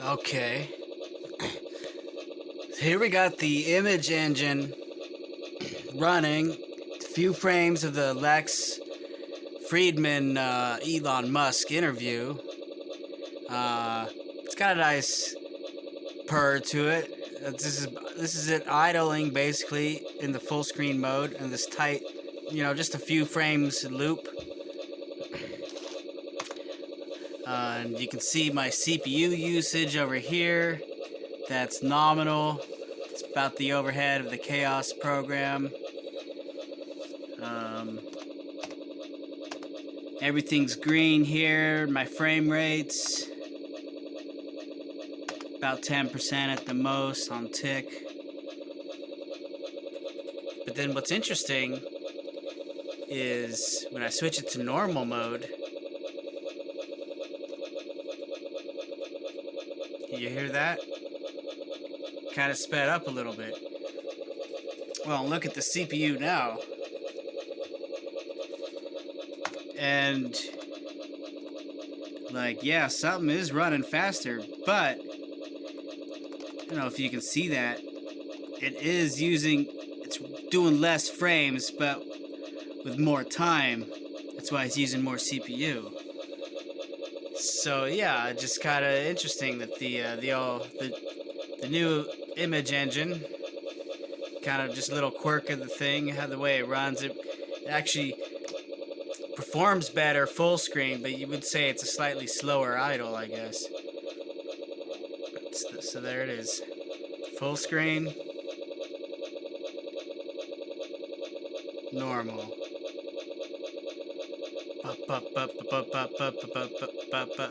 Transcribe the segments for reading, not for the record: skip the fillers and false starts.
Okay. Here we got the image engine running. Few frames of the Lex Friedman Elon Musk interview. It's got a nice purr to it. This is it idling basically in the full screen mode in this tight, just a few frames loop. And you can see my CPU usage over here. That's nominal. It's about the overhead of the Chaos program. Everything's green here. My frame rates about 10% at the most on tick. But then what's interesting is when I switch it to normal mode, you hear that? Kind of sped up a little bit. Well, look at the CPU now. And yeah, something is running faster, but I don't know if you can see that. It's doing less frames, but with more time. That's why it's using more CPU. So yeah, just kind of interesting that the new image engine, kind of just a little quirk of the thing, how the way it runs, it actually performs better full screen, but you would say it's a slightly slower idle, I guess. So there it is, full screen, normal.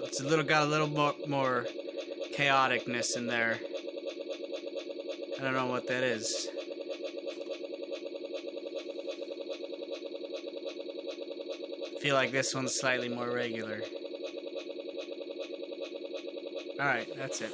It's got a little more chaoticness in there. I don't know what that is. I feel like this one's slightly more regular. Alright, that's it.